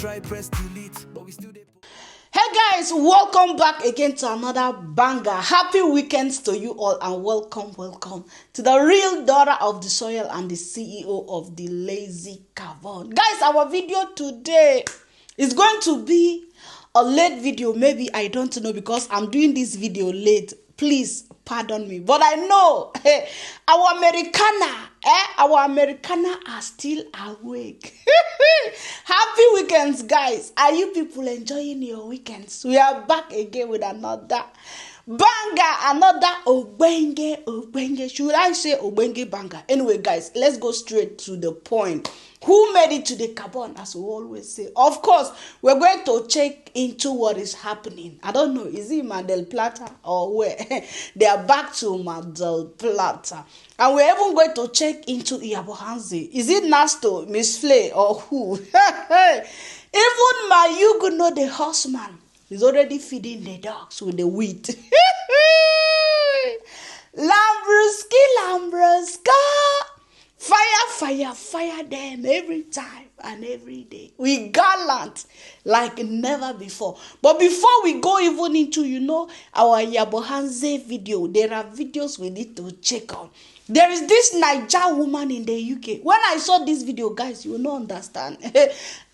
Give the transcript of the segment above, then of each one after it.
try press delete, but we still dey. Hey guys, welcome back again to another banger. Happy weekends to you all and welcome to the real daughter of the soil and the CEO of the lazy cavern. Guys, our video today is going to be a late video. Maybe I don't know because I'm doing this video late. Please pardon me, but I know our Americana are still awake. Happy weekends, guys. Are you people enjoying your weekends? We are back again with another banger, another obenge. Should I say obenge banger? Anyway, guys, let's go straight to the point. Who made it to the carbon, as we always say? Of course, we're going to check into what is happening. I don't know, is it Mar del Plata or where? They are back to Mar del Plata. And we're even going to check into Yabhani. Is it Nasto, Miss Flay, or who? Even Mayugo, know the horseman, is already feeding the dogs with the wheat. Lambruska. Fire them every time and every day. We gallant like never before. But before we go even into, our Yabhani video, there are videos we need to check on. There is this Niger woman in the UK. When I saw this video, guys, you will not understand.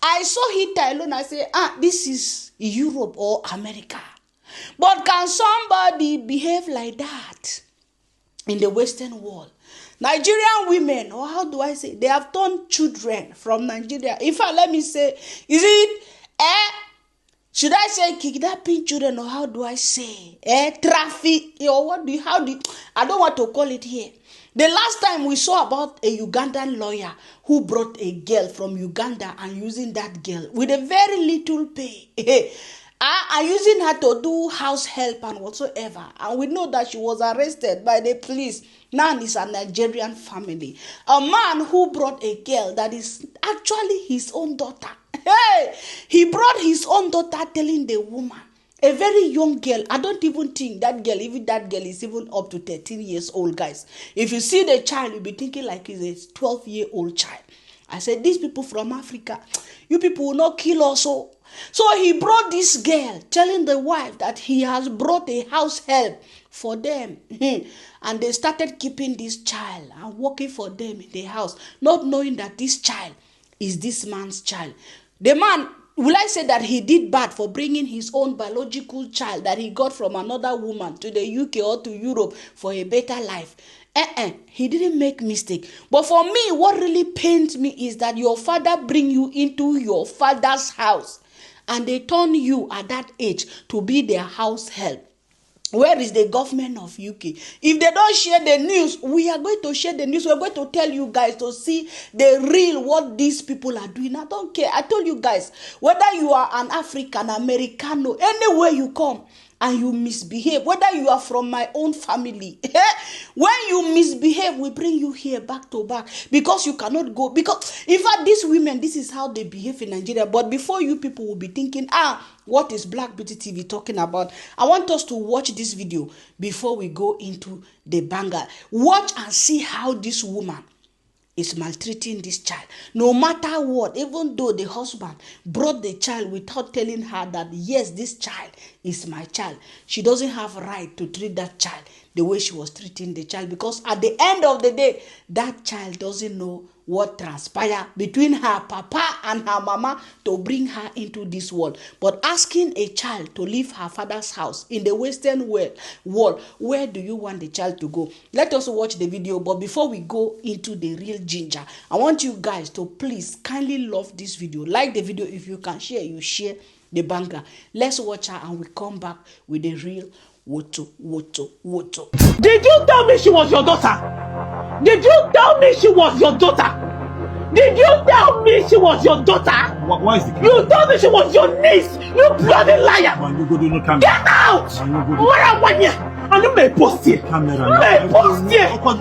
I saw it alone. I say, this is Europe or America. But can somebody behave like that in the Western world? Nigerian women, or how do I say, they have turned children from Nigeria. In fact, let me say, is it, should I say kidnapping children, or how do I say, traffic, or I don't want to call it here. The last time we saw about a Ugandan lawyer who brought a girl from Uganda and using that girl with a very little pay. And using her to do house help and whatsoever. And we know that she was arrested by the police. Now it's a Nigerian family. A man who brought a girl that is actually his own daughter. Hey, he brought his own daughter telling the woman, a very young girl. I don't even think that girl, even that girl is even up to 13 years old, guys. If you see the child, you'll be thinking like he's a 12-year-old child. I said, these people from Africa, you people will not kill us. So he brought this girl, telling the wife that he has brought a house help for them. And they started keeping this child and working for them in the house, not knowing that this child is this man's child. The man, will I say that he did bad for bringing his own biological child that he got from another woman to the UK or to Europe for a better life? He didn't make mistake. But for me, what really pains me is that your father bring you into your father's house and they turn you at that age to be their house help. Where is the government of UK? If they don't share the news, we are going to share the news. We're going to tell you guys to see the real what these people are doing. I don't care. I told you guys, whether you are an African, Americano, anywhere you come, and you misbehave, whether you are from my own family, when you misbehave, we bring you here back to back because you cannot go. Because in fact, these women, this is how they behave in Nigeria. But before you people will be thinking, what is Black Beauty TV talking about? I want us to watch this video before we go into the banger. Watch and see how this woman is maltreating this child. No matter what, even though the husband brought the child without telling her that, yes, this child is my child, she doesn't have a right to treat that child the way she was treating the child, because at the end of the day, that child doesn't know what transpired between her papa and her mama to bring her into this world. But asking a child to leave her father's house in the Western world, where do you want the child to go? Let us watch the video. But before we go into the real ginger, I want you guys to please kindly love this video. Like the video. If you can share, you share the banger. Let's watch her and we come back with the real woto. Did you tell me she was your daughter? Did you tell me she was your daughter? Did you tell me she was your daughter? Why is the camera? You told me she was your niece. You bloody liar! Get out! Where am I here? And you may post here. Camera. May post here. People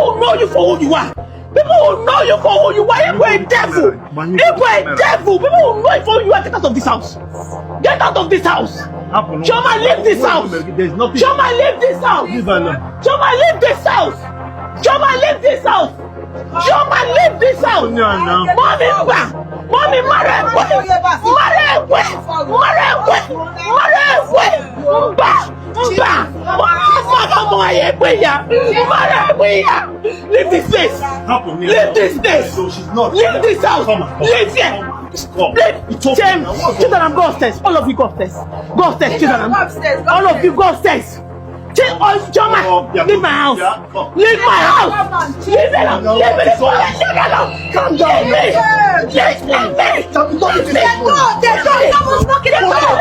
will know you for who you are. People will know you for who you are. You are a devil. You are a devil. People will know you for who you are. Get out of this house. Get out of this house. Choma, leave this house. Choma, leave this house. Choma, leave this house. Choma, leave this house. Choma, leave this house. Mommy, Mommy, Mba! Leave this place! Leave this place! Leave this house! Leave here! Leave! Children, go upstairs! All of you go upstairs! Go upstairs, children! All of you go upstairs! Choma, leave my house! Leave my house! Leave it alone! Leave it alone! Calm down! Leave me! Someone's knocking at the door!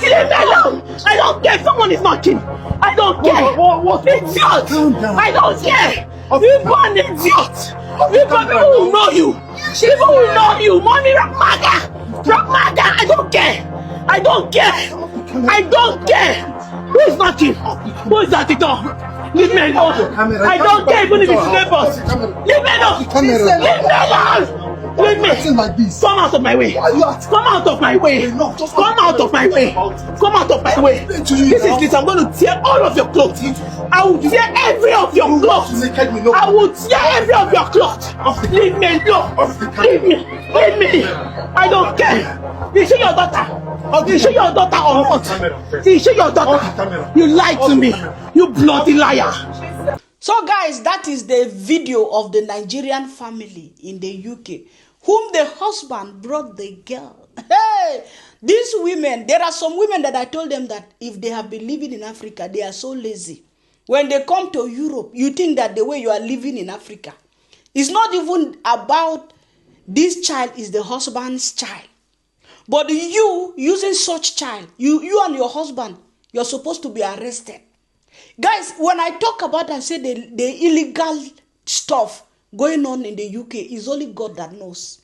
Leave me alone! I don't care if someone is knocking! I don't care! It's yours! I don't care! You're an idiot! People will know you! People will know you! Mommy, Ramaga! I don't care! I don't care! I don't care! Who is knocking? Who is at the door? Leave me alone! I don't care even if it's neighbors! Leave me alone! Leave me alone! Leave me! Come out of my way! Come out of my way! Come out of my way! Come out of my way! This is this. I'm going to tear all of your clothes! I will tear every of your clothes! I will tear every of your clothes! Leave me alone! Leave me! Leave me! I don't care! Is she your daughter? Is she your daughter or what? Is she your daughter? You lied to me! You bloody liar! So guys, that is the video of the Nigerian family in the UK, whom the husband brought the girl. Hey, these women, there are some women that I told them that if they have been living in Africa, they are so lazy. When they come to Europe, you think that the way you are living in Africa, it's not even about this child is the husband's child. But you using such child, you and your husband, you're supposed to be arrested. Guys, when I talk about and say the illegal stuff going on in the UK, is only God that knows.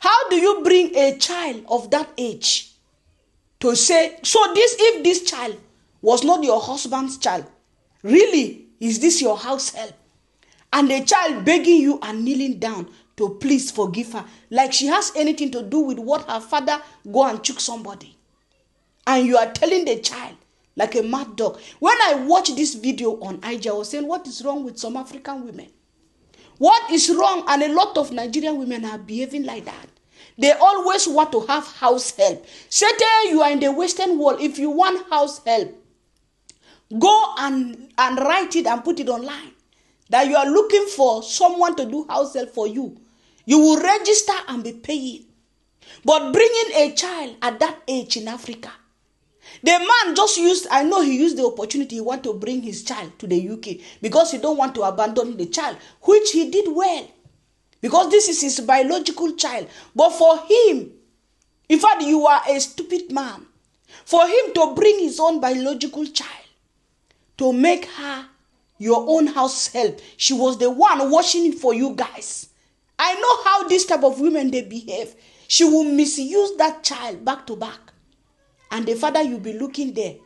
How do you bring a child of that age to say, so this, if this child was not your husband's child, really, is this your house help? And the child begging you and kneeling down to please forgive her, like she has anything to do with what her father go and choke somebody. And you are telling the child, like a mad dog. When I watched this video on IG, I was saying, what is wrong with some African women? What is wrong? And a lot of Nigerian women are behaving like that. They always want to have house help. Say you are in the Western world. If you want house help, go and write it and put it online. That you are looking for someone to do house help for you. You will register and be paying. But bringing a child at that age in Africa, the man just used, I know he used the opportunity, he want to bring his child to the UK because he don't want to abandon the child, which he did well. Because this is his biological child. But for him, in fact, you are a stupid man. For him to bring his own biological child, to make her your own house help. She was the one washing it for you guys. I know how this type of women, they behave. She will misuse that child back to back. And the father, you'll be looking there,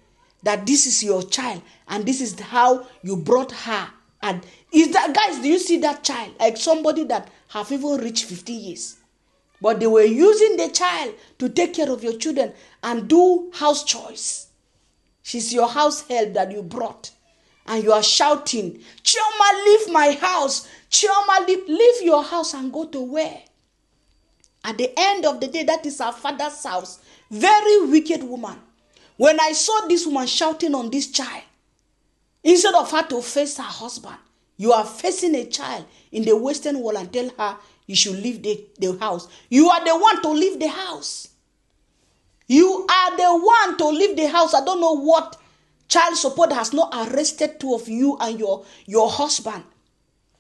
that this is your child, and this is how you brought her. And is that, guys, do you see that child? Like somebody that have even reached 50 years. But they were using the child to take care of your children and do house chores. She's your house help that you brought. And you are shouting, Chioma, leave my house. Chioma, leave your house and go to where? At the end of the day, that is her father's house. Very wicked woman. When I saw this woman shouting on this child, instead of her to face her husband, you are facing a child in the Western world and tell her you should leave the house. You are the one to leave the house. You are the one to leave the house. I don't know what child support has not arrested two of you and your husband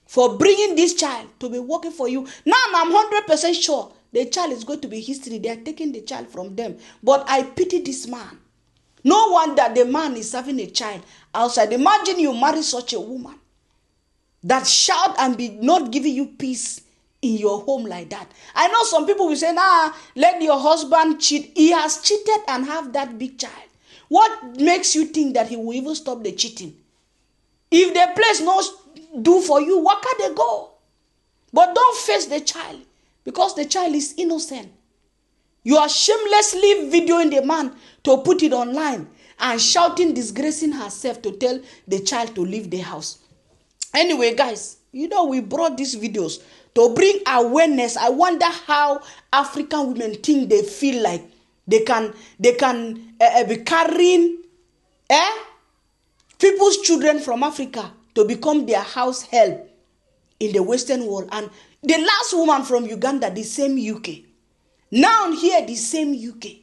for bringing this child to be working for you. Now I'm 100% sure the child is going to be history. They are taking the child from them. But I pity this man. No wonder the man is having a child outside. Imagine you marry such a woman that shout and be not giving you peace in your home like that. I know some people will say, let your husband cheat. He has cheated and have that big child. What makes you think that he will even stop the cheating? If the place not do for you, where can they go? But don't face the child, because the child is innocent. You are shamelessly videoing the man to put it online and shouting, disgracing herself to tell the child to leave the house. Anyway, guys, You know, we brought these videos to bring awareness. I wonder how African women think they feel like they can be carrying people's children from Africa to become their house help in the Western world. And the last woman from Uganda, the same UK. Now here, the same UK.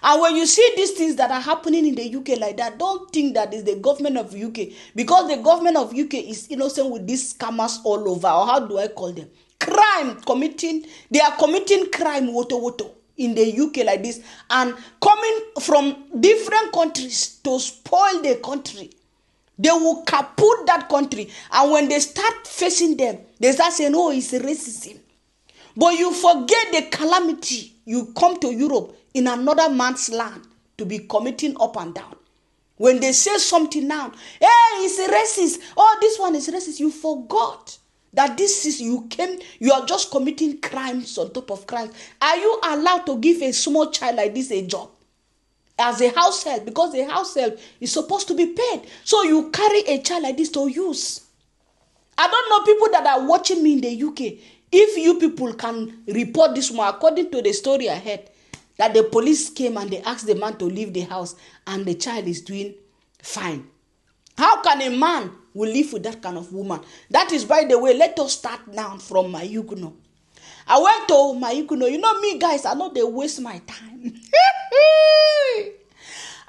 And when you see these things that are happening in the UK like that, don't think that it's the government of UK. Because the government of UK is innocent with these scammers all over. Or how do I call them? They are committing crime, woto, in the UK like this. And coming from different countries to spoil the country. They will kaput that country. And when they start facing them, they start saying, oh, it's racism. But you forget the calamity. You come to Europe in another man's land to be committing up and down. When they say something now, hey, it's a racist. Oh, this one is racist. You forgot that this is, you are just committing crimes on top of crimes. Are you allowed to give a small child like this a job? As a house help, because a house help is supposed to be paid. So you carry a child like this to use. I don't know people that are watching me in the UK. If you people can report this one, according to the story I heard, that the police came and they asked the man to leave the house and the child is doing fine. How can a man will live with that kind of woman? That is, by the way, let us start now from my Mayuguno. I went to Mayuguno. You know me, guys, I know they waste my time.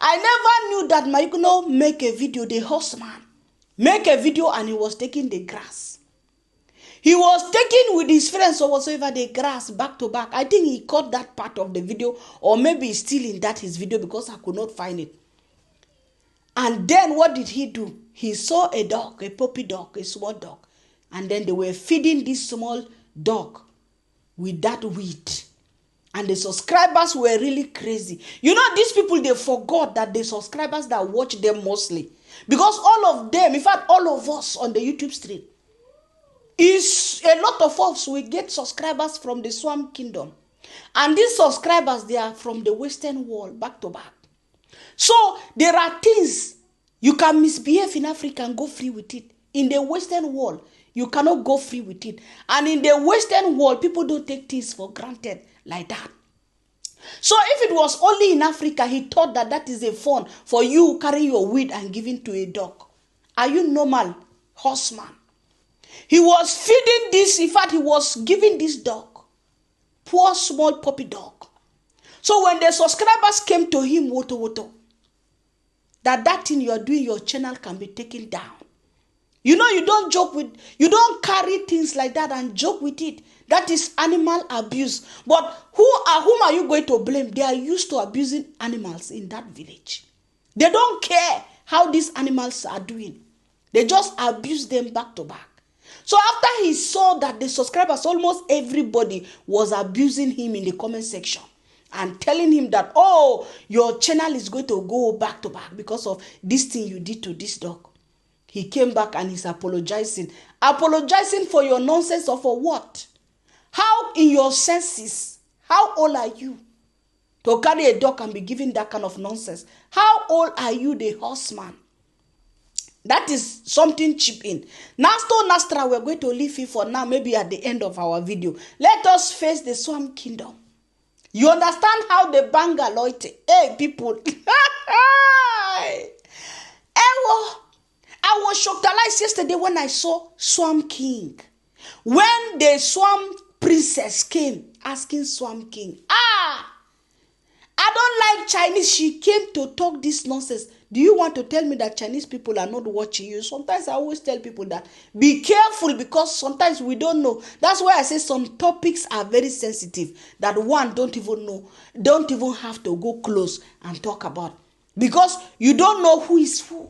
I never knew that Mayuguno make a video, the horseman, make a video and he was taking the grass. He was taking with his friends or whatsoever the grass back to back. I think he caught that part of the video, or maybe he's still in that his video because I could not find it. And then what did he do? He saw a dog, a puppy dog, a small dog. And then they were feeding this small dog with that wheat. And the subscribers were really crazy. You know, these people, they forgot that the subscribers that watch them mostly. Because all of them, in fact, all of us on the YouTube stream, is a lot of us, we get subscribers from the Swamp Kingdom. And these subscribers, they are from the Western world, back to back. So, there are things you can misbehave in Africa and go free with it. In the Western world, you cannot go free with it. And in the Western world, people don't take things for granted like that. So, if it was only in Africa, he thought that that is a fun for you carrying your weed and giving to a dog. Are you normal, horseman? He was feeding this, in fact, he was giving this dog, poor small puppy dog. So when the subscribers came to him, woto, that thing you are doing, your channel can be taken down. You know, you don't carry things like that and joke with it. That is animal abuse. But whom are you going to blame? They are used to abusing animals in that village. They don't care how these animals are doing. They just abuse them back to back. So after he saw that the subscribers, almost everybody was abusing him in the comment section and telling him that, oh, your channel is going to go back to back because of this thing you did to this dog. He came back and he's apologizing. Apologizing for your nonsense or for what? How in your senses, how old are you to carry a dog and be giving that kind of nonsense? How old are you, the horseman? That is something cheap in. Nastra, we're going to leave it for now, maybe at the end of our video. Let us face the Swamp Kingdom. You understand how the banga loite? Hey, people. I was shocked yesterday when I saw Swamp King. When the Swamp Princess came asking Swamp King, I don't like Chinese. She came to talk this nonsense. Do you want to tell me that Chinese people are not watching you? Sometimes I always tell people that be careful because sometimes we don't know. That's why I say some topics are very sensitive that one don't even know, don't even have to go close and talk about because you don't know who is who.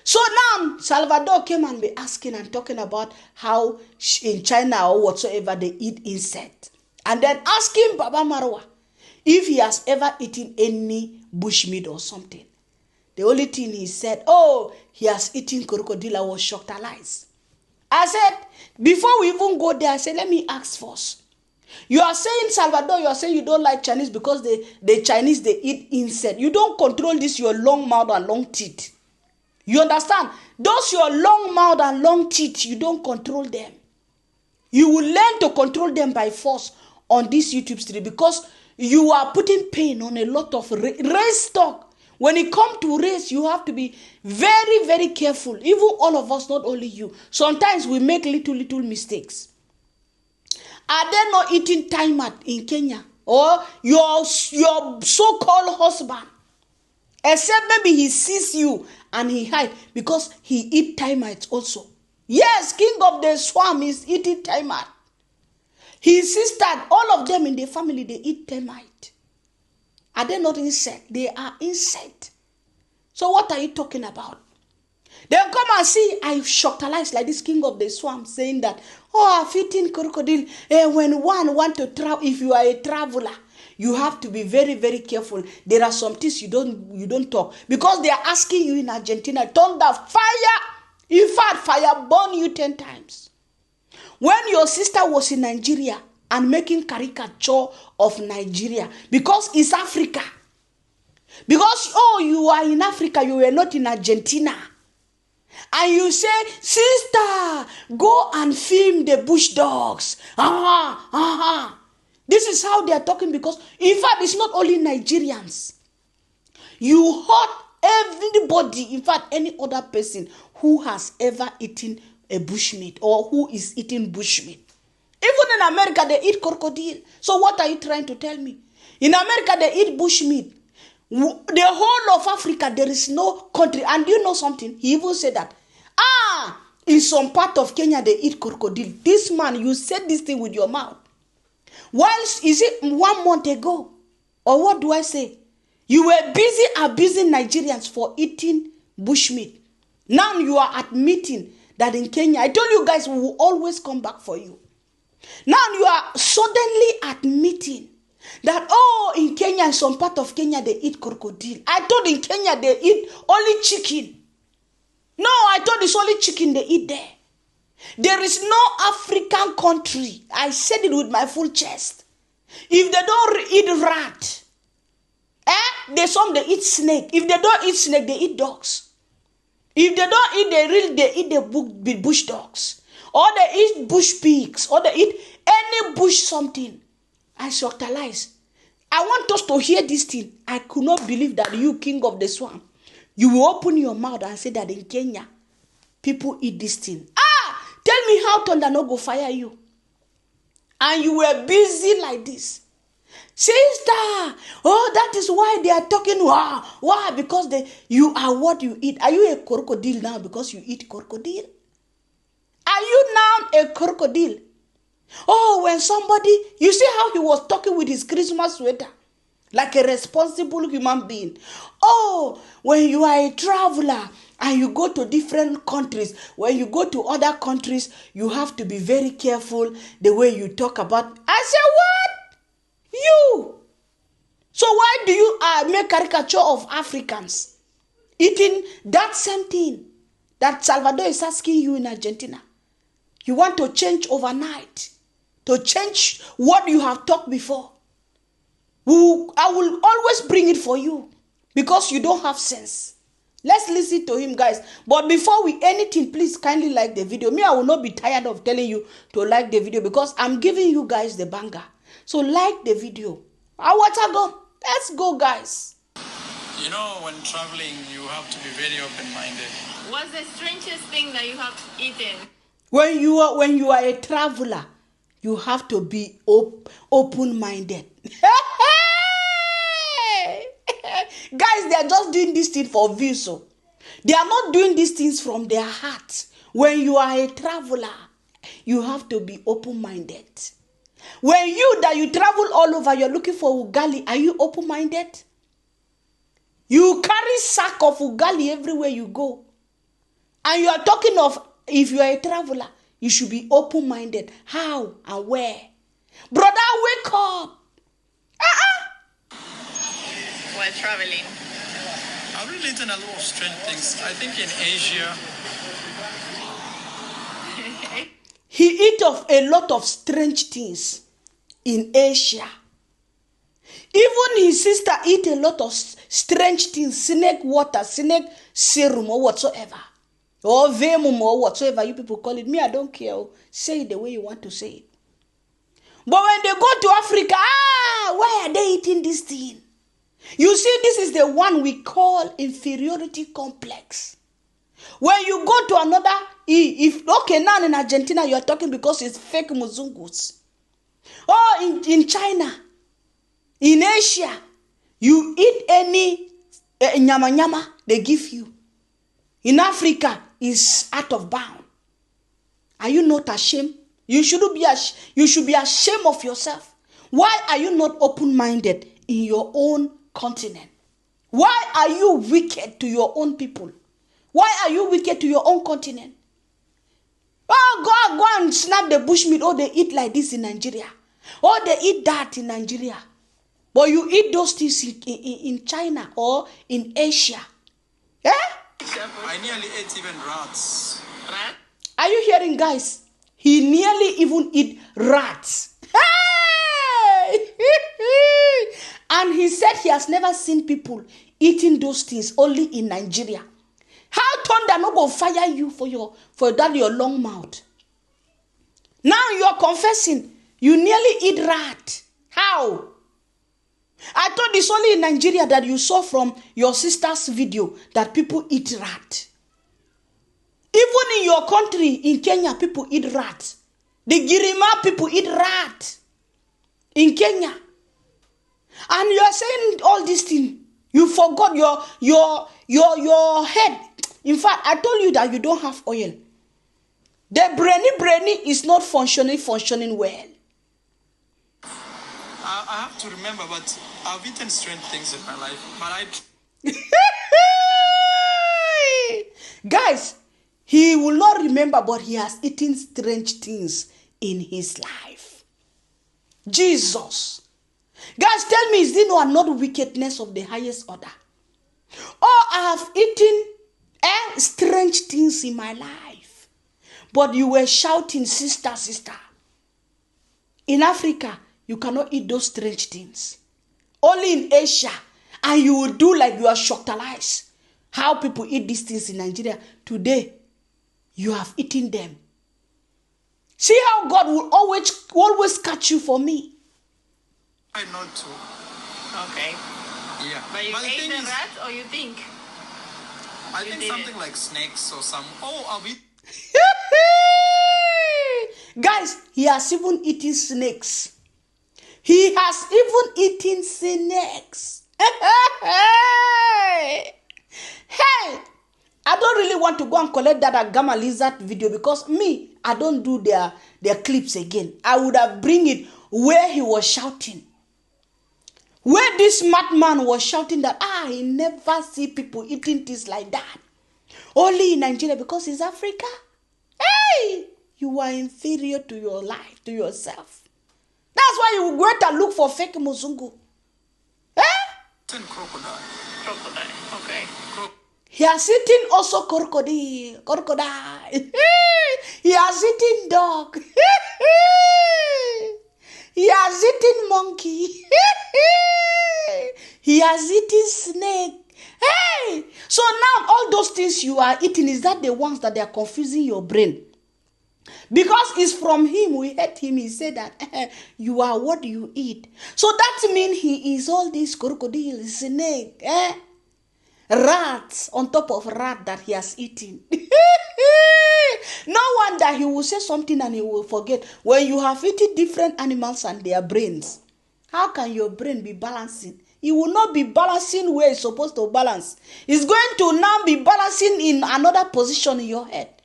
So now Salvador came and be asking and talking about how in China or whatsoever they eat insect. And then asking Baba Marwa if he has ever eaten any bushmeat or something. The only thing he said, oh, he has eaten crocodile. I was shocked alive. I said, before we even go there, I said, let me ask first. You are saying, Salvador, you are saying you don't like Chinese because the Chinese, they eat insect. You don't control this, your long mouth and long teeth. You understand? Those your long mouth and long teeth, you don't control them. You will learn to control them by force on this YouTube stream because you are putting pain on a lot of race stock. When it comes to race, you have to be very, very careful. Even all of us, not only you. Sometimes we make little mistakes. Are they not eating timer in Kenya? Or your so-called husband? Except maybe he sees you and he hides because he eat termites also. Yes, king of the swamp is eating termite. His sister, all of them in the family, they eat termite. Are they not insect? They are insect. So what are you talking about? Then come and see, I shocktalized like this king of the swamp saying that, oh, I've eaten crocodile. When one want to travel, if you are a traveler, you have to be very, very careful. There are some things you don't talk. Because they are asking you in Argentina, thunder, fire. In fact, fire burn you 10 times. When your sister was in Nigeria and making caricature of Nigeria, because it's Africa. Because, oh, you are in Africa, you were not in Argentina. And you say, sister, go and film the bush dogs. This is how they are talking because, in fact, it's not only Nigerians. You hurt everybody, in fact, any other person who has ever eaten a bushmeat or who is eating bushmeat. Even in America, they eat crocodile. So what are you trying to tell me? In America, they eat bushmeat. The whole of Africa, there is no country. And do you know something? He even said that, in some part of Kenya, they eat crocodile. This man, you said this thing with your mouth. Whilst, is it 1 month ago? Or what do I say? You were busy abusing Nigerians for eating bushmeat. Now you are admitting that in Kenya, I told you guys we will always come back for you. Now you are suddenly admitting that, oh, in Kenya, in some part of Kenya, they eat crocodile. I thought in Kenya, they eat only chicken. No, I thought it's only chicken they eat there. There is no African country, I said it with my full chest, if they don't eat rat, they eat snake. If they don't eat snake, they eat dogs. If they don't eat they eat the bush dogs. Or they eat bush pigs. Or they eat any bush something. I socialize. I want us to hear this thing. I could not believe that you, king of the swamp, you will open your mouth and say that in Kenya, people eat this thing. Tell me how thunder no go fire you. And you were busy like this. Sister, oh, that is why they are talking. Why? Because you are what you eat. Are you a crocodile now because you eat crocodile? Are you now a crocodile? Oh, when somebody, you see how he was talking with his Christmas sweater, like a responsible human being. Oh, when you are a traveler and you go to different countries, when you go to other countries, you have to be very careful the way you talk about. I said, what? You. So why do you make caricature of Africans eating that same thing that Salvador is asking you in Argentina? You want to change overnight, to change what you have talked before. I will always bring it for you because you don't have sense. Let's listen to him, guys. But before we anything, please kindly like the video. Me, I will not be tired of telling you to like the video because I'm giving you guys the banger. So like the video. Let's go, guys. You know, when traveling, you have to be very open-minded. What's the strangest thing that you have eaten? When you are a traveler, you have to be open-minded. Guys, they are just doing this thing for views. So they are not doing these things from their heart. When you are a traveler, you have to be open-minded. When you travel all over, you're looking for ugali, are you open-minded? You carry sack of ugali everywhere you go. And you are talking of, if you are a traveler, you should be open-minded. How and where? Brother, wake up. While traveling. I've really eaten a lot of strange things. I think in Asia. He ate of a lot of strange things in Asia. Even his sister eat a lot of strange things, snake water, snake serum or whatsoever. Or vemum or whatsoever you people call it. Me, I don't care. Say it the way you want to say it. But when they go to Africa, why are they eating this thing? You see, this is the one we call inferiority complex. When you go to another, okay, now in Argentina, you are talking because it's fake Muzungus. Oh, in China, in Asia, you eat any nyama they give you. In Africa, it's out of bound. Are you not ashamed? You should be ashamed of yourself. Why are you not open-minded in your own continent? Why are you wicked to your own people? Why are you wicked to your own continent? Oh, go and snap the bushmeat. Oh, they eat like this in Nigeria. Oh, they eat that in Nigeria. But you eat those things in China or in Asia. Eh? I nearly ate even rats. Rat? Are you hearing, guys? He nearly even eat rats. Hey! And he said he has never seen people eating those things, only in Nigeria. How thunder not gonna fire you for your long mouth? Now you're confessing you nearly eat rat. How? I thought it's only in Nigeria that you saw from your sister's video that people eat rat. Even in your country, in Kenya, people eat rat. The Girima people eat rat. In Kenya. And you are saying all these things. You forgot your head. In fact, I told you that you don't have oil. The brainy is not functioning well. I have to remember, but I've eaten strange things in my life. But Guys, he will not remember, but he has eaten strange things in his life. Jesus. Guys, tell me, is this not wickedness of the highest order? Oh, I have eaten strange things in my life. But you were shouting, sister, sister. In Africa, you cannot eat those strange things. Only in Asia. And you will do like you are shocked. How people eat these things in Nigeria. Today, you have eaten them. See how God will always catch you for me. I know too. Okay. Yeah. But you ate the rat or you think? I think something like snakes or some. Oh, I'll be. Guys, he has even eaten snakes. He has even eaten snakes. Hey, I don't really want to go and collect that Agama lizard video because me, I don't do their clips again. I would have bring it where he was shouting. Where this madman was shouting that, he never see people eating things like that. Only in Nigeria because it's Africa. Hey, you are inferior to your life, to yourself. That's why you go to look for fake Muzungu. Eh? Crocodile. Crocodile. Okay. He has eaten also crocodile. He has eaten dog. He has eaten monkey. He has eaten snake. Hey! So now all those things you are eating, is that the ones that they are confusing your brain? Because it's from him, we heard him, he said that you are what you eat. So that means he is all these crocodile, snake, rats on top of rat that he has eaten. No wonder he will say something and he will forget. When you have eaten different animals and their brains, how can your brain be balancing? It will not be balancing where it's supposed to balance. It's going to now be balancing in another position in your head.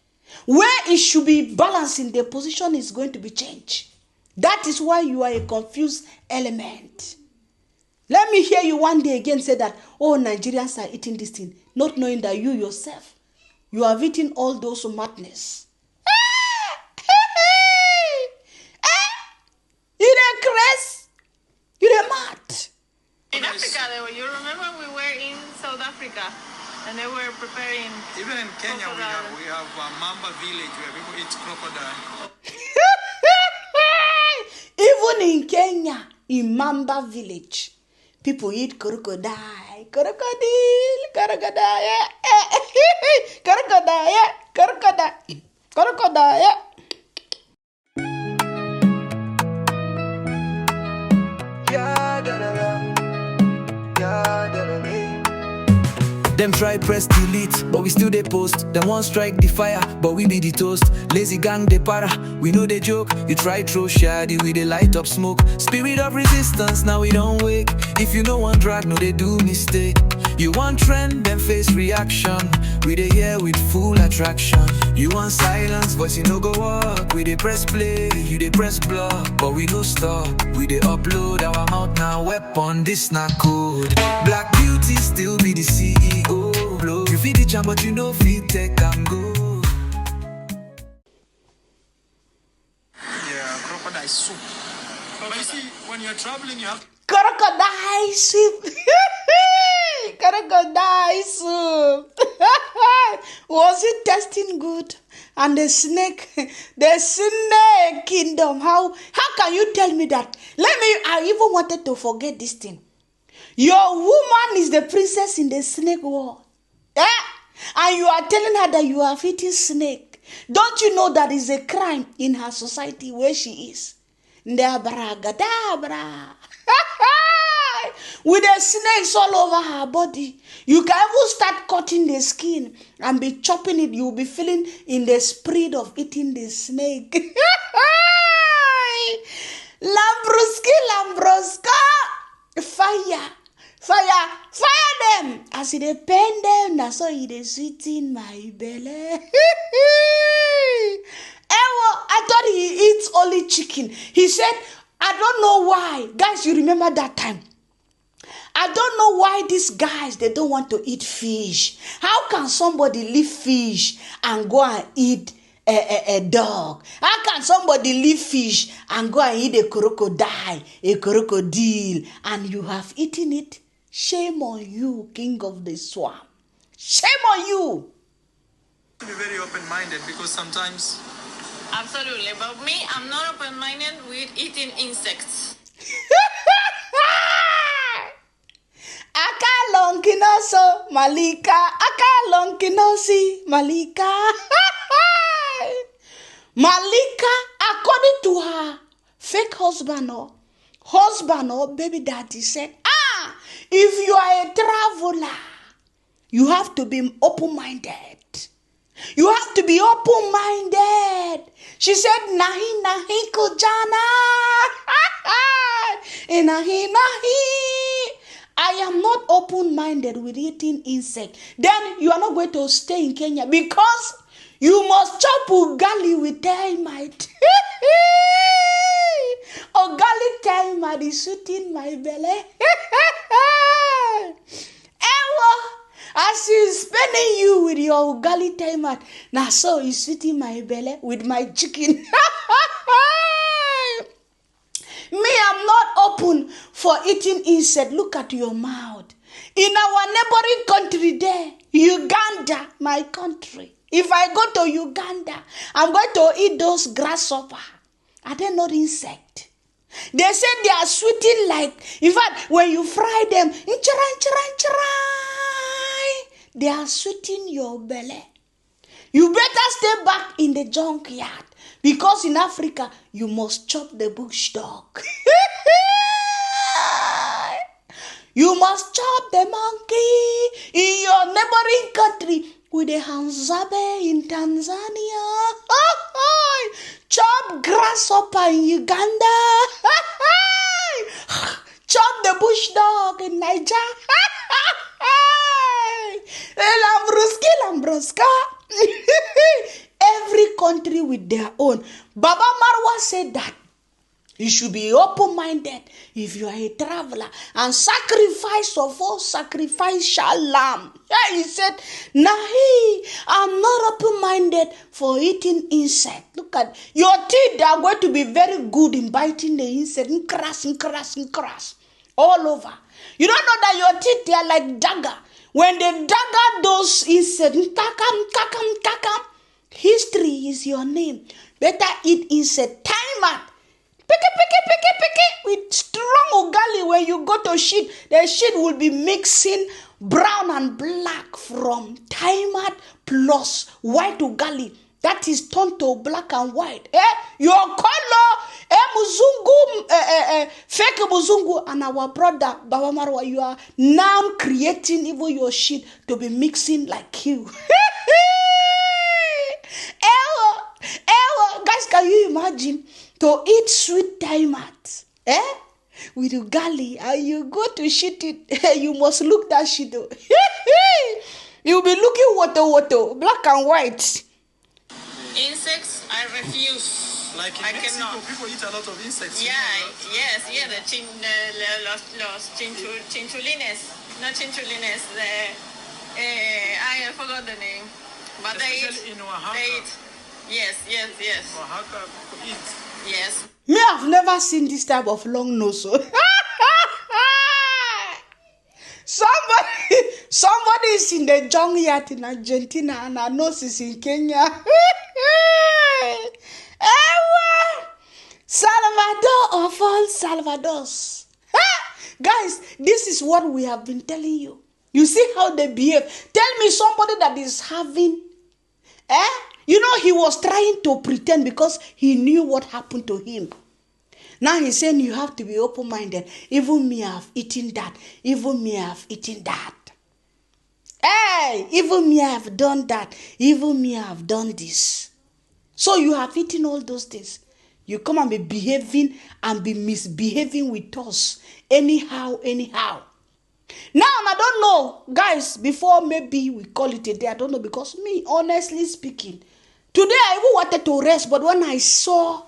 Where it should be balancing, the position is going to be changed. That is why you are a confused element. Let me hear you one day again say that, oh, Nigerians are eating this thing, not knowing that you yourself, you have eaten all those madness. You the crazy? You the mad? In Africa, you remember we were in South Africa and they were preparing. Even in Kenya, we have a Mamba village where people eat crocodile. Even in Kenya, in Mamba village, People eat crocodile, crocodile, crocodile, crocodile, crocodile, crocodile. Them try press delete, but we still they post. Them one strike the fire, but we be the toast. Lazy gang they para, we know they joke. You try throw shady, we they light up smoke. Spirit of resistance, now we don't wake. If you know one drag, no they do mistake. You want trend, then face reaction. We they here with full attraction. You want silence, voice you no go walk. We they press play, you they press block. But we no stop, we they upload our mouth now. Weapon, this not code. Black beauty still be the CEO. Blow. You feed the champ, but you know feed take and go. Yeah, crocodile soup. But you see, when you're traveling, you have Crocodile soup. Crocodile soup. Was it tasting good? And the snake kingdom. How can you tell me that? I even wanted to forget this thing. Your woman is the princess in the snake world. Yeah? And you are telling her that you are eating snake. Don't you know that is a crime in her society where she is? Dabra. With the snakes all over her body. You can even start cutting the skin and be chopping it. You'll be feeling in the spirit of eating the snake. Lambroska. Fire them. As they pen them, that's how it is sweet in my belly. I thought he eats only chicken. He said, I don't know why. Guys, you remember that time? I don't know why these guys, they don't want to eat fish. How can somebody leave fish and go and eat a dog? How can somebody leave fish and go and eat a crocodile, and you have eaten it? Shame on you, king of the swamp. Shame on you. to be very open-minded because sometimes... Absolutely, but me, I'm not open-minded with eating insects. Akalonkinoso Malika, Akalonkinosi Malika. Malika, according to her fake husband or baby daddy said, if you are a traveler, you have to be open-minded. You have to be open-minded. She said, nahi kujana. Nahi. I am not open-minded with eating insect. Then you are not going to stay in Kenya because you must chop ugali with termite. Ugali termite is sweeting my belly. As he's spending you with your ugali termite, now so he's sweeting my belly with my chicken. Me, I'm not open for eating insect. Look at your mouth. In our neighboring country there, Uganda, my country. If I go to Uganda, I'm going to eat those grasshopper. Are they not insect? They said they are sweeting like, in fact, when you fry them, they are sweeting your belly. You better stay back in the junkyard. Because in Africa, you must chop the bush dog. You must chop the monkey in your neighboring country with the Hanzabe in Tanzania. Chop grasshopper in Uganda. Chop the bush dog in Niger. Lambroska. Every country with their own. Baba Marwa said that you should be open-minded if you are a traveler. And sacrifice of all sacrificial lamb. Yeah, he said, nahi, I'm not open-minded for eating insect. Look at your teeth are going to be very good in biting the insect. Crass. All over. You don't know that your teeth, they are like dagger. When they dagger those insects, kakam. History is your name. Better eat insect. with strong ugali. When you go to shit, the shit will be mixing brown and black from timed plus white ugali. That is turned to black and white. Your color, Muzungu, fake Muzungu, and our brother Baba Marwa, you are now creating even your shit to be mixing like you. Guys, can you imagine to eat sweet timat, with ugali, and you go to shit it? You must look that shit. You'll be looking water, black and white. Insects, I refuse. Like in I Mexico, cannot. people eat a lot of insects. Yeah, yes, los chinchulines, not chinchulines. I forgot the name, but Especially in Oaxaca. they eat. Yes. Oaxaca, people eat. Yes. Me, I've never seen this type of long nose. Somebody is in the junkyard in Argentina and our nose is in Kenya. Salvador of all Salvadors. Guys, this is what we have been telling you. You see how they behave. Tell me somebody that is having, you know, he was trying to pretend because he knew what happened to him. Now he's saying you have to be open-minded. Even me, I've eaten that. Even me, I've eaten that. Hey, even me, I've done that. Even me, I've done this. So you have eaten all those things. You come and be behaving and be misbehaving with us. Anyhow. Now, I don't know, guys, before maybe we call it a day, I don't know, because me, honestly speaking, today I even wanted to rest, but when I saw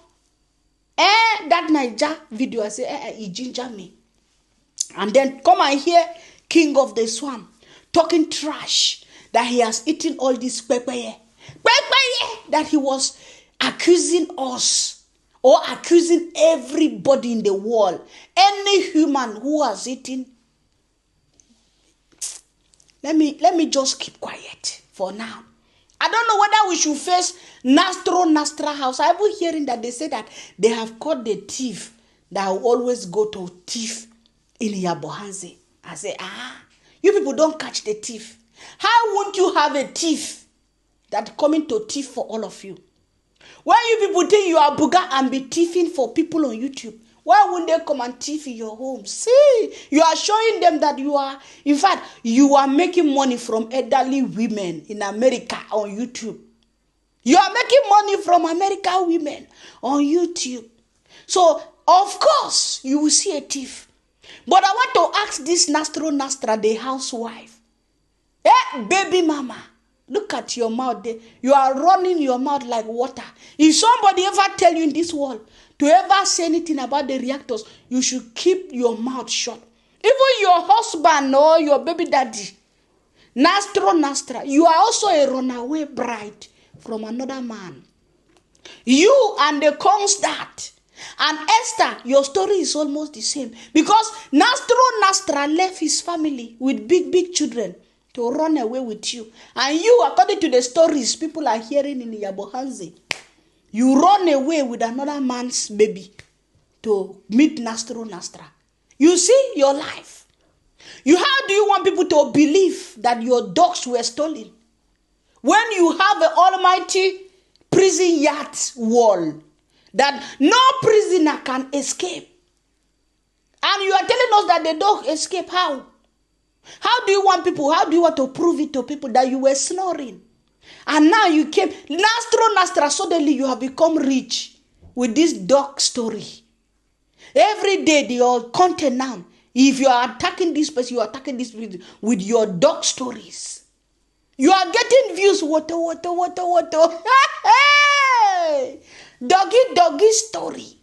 that Niger video, I said, it ginger me. And then come and hear King of the Swamp talking trash that he has eaten all this pepeye that he was accusing us or accusing everybody in the world. Any human who has eaten. Let me just keep quiet for now. I don't know whether we should face Nastra house. I've been hearing that they say that they have caught the thief that will always go to thief in Yabhani. I say, you people don't catch the thief. How won't you have a thief that coming to thief for all of you? When you people think you are buga and be thieving for people on YouTube, why wouldn't they come and thief in your home? See, you are showing them that you are, in fact, you are making money from elderly women in America on YouTube. You are making money from American women on YouTube. So, of course, you will see a thief. But I want to ask this Nastra, the housewife. Baby mama, look at your mouth there. You are running your mouth like water. If somebody ever tell you in this world to ever say anything about the reactors, you should keep your mouth shut. Even your husband or your baby daddy, Nastra, you are also a runaway bride from another man. You and the constat and Esther, your story is almost the same. Because Nastra left his family with big children to run away with you. And you, according to the stories people are hearing in Yabhani, you run away with another man's baby to meet Nastra. You see your life. How do you want people to believe that your dogs were stolen when you have an almighty prison yard wall that no prisoner can escape? And you are telling us that the dog escaped. How? How do you want to prove it to people that you were snoring? And now you came, Nastra, suddenly you have become rich with this dog story. Every day, your content now, if you are attacking this person, you are attacking this person with your dog stories. You are getting views, what. Hey! Doggy story.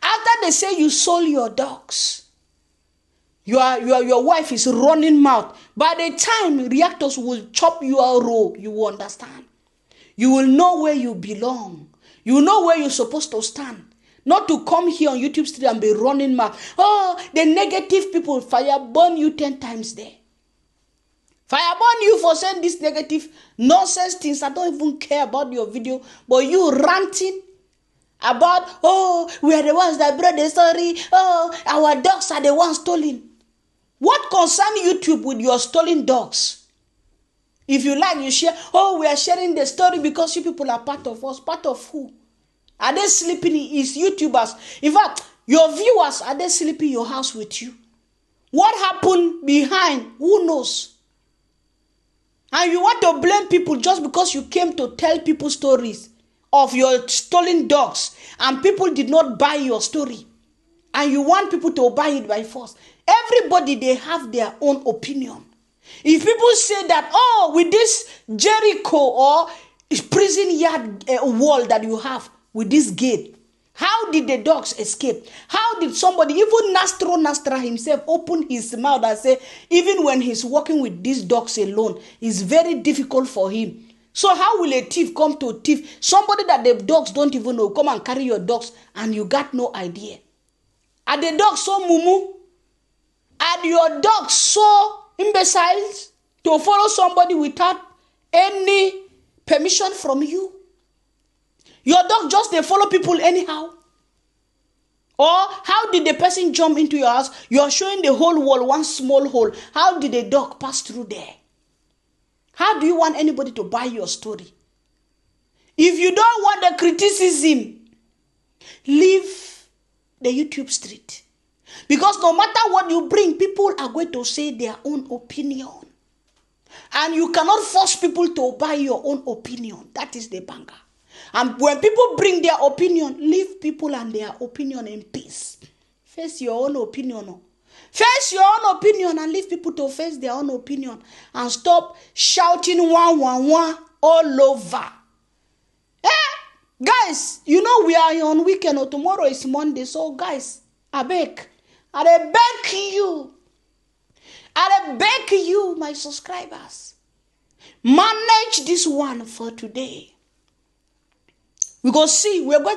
After they say you sold your dogs, your wife is running mouth. By the time reactors will chop your row, you will understand. You will know where you belong. You will know where you're supposed to stand. Not to come here on YouTube Street and be running mouth. Oh, the negative people, fire burn you 10 times there. Fire burn you for saying these negative nonsense things. I don't even care about your video. But you ranting about, oh, we are the ones that brought the story. Oh, our dogs are the ones stolen. What concern YouTube with your stolen dogs? If you like, you share. Oh, we are sharing the story because you people are part of us. Part of who? Are they sleeping? Is YouTubers? In fact, your viewers, are they sleeping in your house with you? What happened behind? Who knows? And you want to blame people just because you came to tell people stories of your stolen dogs and people did not buy your story. And you want people to buy it by force. Everybody, they have their own opinion. If people say that, oh, with this Jericho or prison yard wall that you have, with this gate, how did the dogs escape? How did somebody, even Nastra himself, open his mouth and say, even when he's working with these dogs alone, it's very difficult for him. So how will a thief come to a thief? Somebody that the dogs don't even know, come and carry your dogs and you got no idea. Are the dogs so mumu? Are your dogs so imbeciles to follow somebody without any permission from you? Your dog just they follow people anyhow. Or how did the person jump into your house? You are showing the whole wall, one small hole. How did the dog pass through there? How do you want anybody to buy your story? If you don't want the criticism, leave the YouTube street. Because no matter what you bring, people are going to say their own opinion. And you cannot force people to buy your own opinion. That is the banger. And when people bring their opinion, leave people and their opinion in peace. Face your own opinion. Face your own opinion and leave people to face their own opinion. And stop shouting one all over. Guys, you know we are on weekend or tomorrow is Monday. So guys, I beg you, my subscribers. Manage this one for today. We're going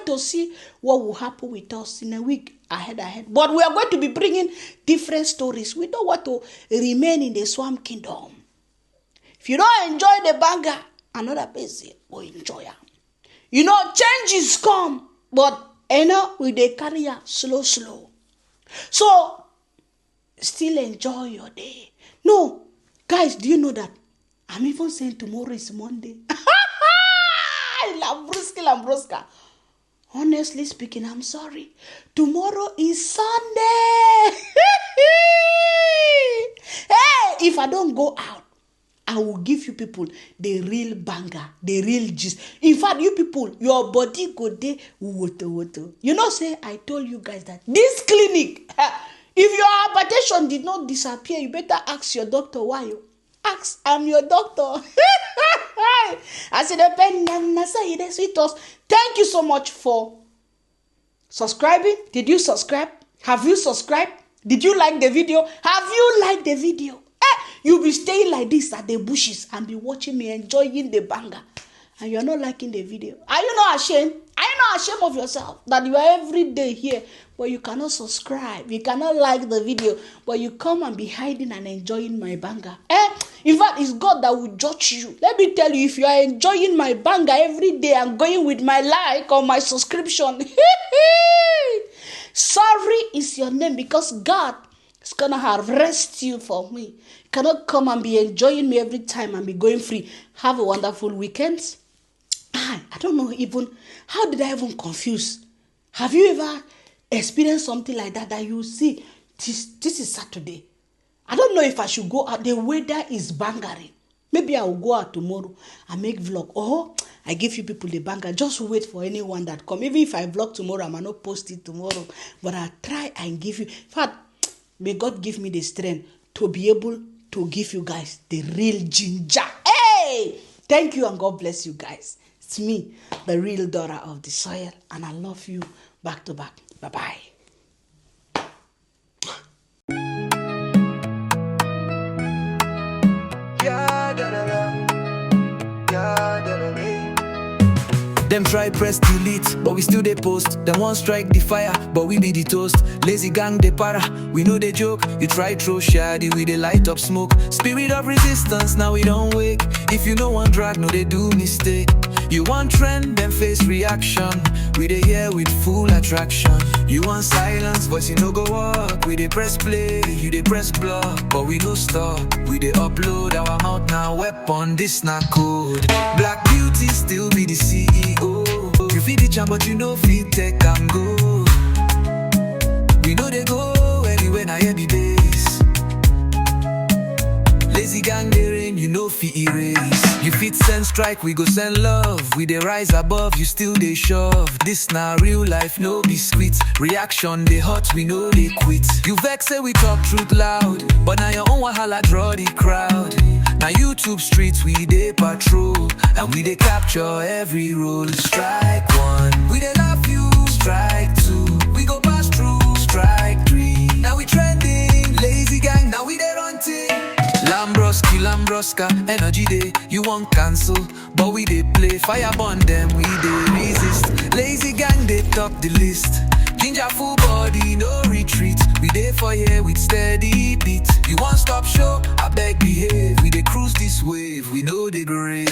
to see what will happen with us in a week ahead. But we are going to be bringing different stories. We don't want to remain in the swamp kingdom. If you don't enjoy the banger, another person will enjoy it. You know, changes come, but we they carry slow. So, still enjoy your day. No, guys, do you know that? I'm even saying tomorrow is Monday. Lambruska. Honestly speaking, I'm sorry. Tomorrow is Sunday. Hey, if I don't go out, I will give you people the real banger, the real gist. In fact, you people, your body go there, woto. You know, say, I told you guys that this clinic, if your hypertension did not disappear, you better ask your doctor why. Ask, I'm your doctor. I said, thank you so much for subscribing. Did you subscribe? Have you subscribed? Did you like the video? Have you liked the video? You'll be staying like this at the bushes and be watching me enjoying the banger. And you're not liking the video. Are you not ashamed? Are you not ashamed of yourself that you are every day here, but you cannot subscribe? You cannot like the video, but you come and be hiding and enjoying my banger. In fact, it's God that will judge you. Let me tell you, if you are enjoying my banger every day and going with my like or my subscription, sorry is your name, because God is going to arrest you for me. You cannot come and be enjoying me every time and be going free. Have a wonderful weekend. I don't know even, how did I even confuse? Have you ever experienced something like that you see, this is Saturday. I don't know if I should go out. The weather is bangering. Maybe I will go out tomorrow and make vlog. Or I give you people the banger. Just wait for anyone that come. Even if I vlog tomorrow, I might not post it tomorrow. But I'll try and give you. In fact, may God give me the strength to be able to give you guys the real ginger. Hey! Thank you and God bless you guys. It's me, the real daughter of the soil. And I love you back to back. Bye-bye. Them try press delete, but we still they post. Them one strike the fire, but we be the toast. Lazy gang they para, we know they joke. You try throw shady, we they light up smoke. Spirit of resistance, now we don't wake. If you know one drag, no they do mistake. You want trend, then face reaction. We dey here with full attraction. You want silence, voice you no go walk. We dey press play, you dey press block. But we no stop, we dey upload. Our mouth now weapon, this na code. Black beauty still be the CEO. You feed the charm but you no fit take and go. We know they go anywhere, now hear the bass. Lazy gang they rain, you know fi erase. You fit send strike, we go send love. We dey rise above, you still dey shove. This na real life, no biscuits. Reaction they hot, we know they quit. You vex say we talk truth loud, but now your own wahala draw the crowd. Now YouTube streets we dey patrol, and we dey capture every role. Strike one, we dey love you. Strike two, we go pass through. Strike three, now we trending. Lazy gang, now we dey run thing. Lambroski, Lambroska, energy day. You won't cancel, but we dey play. Fire burn them, we dey resist. Lazy gang, they top the list. Ginger full body, no retreat. We dey for here with steady beat. You won't stop show, I beg behave. We dey cruise this wave, we know they brave.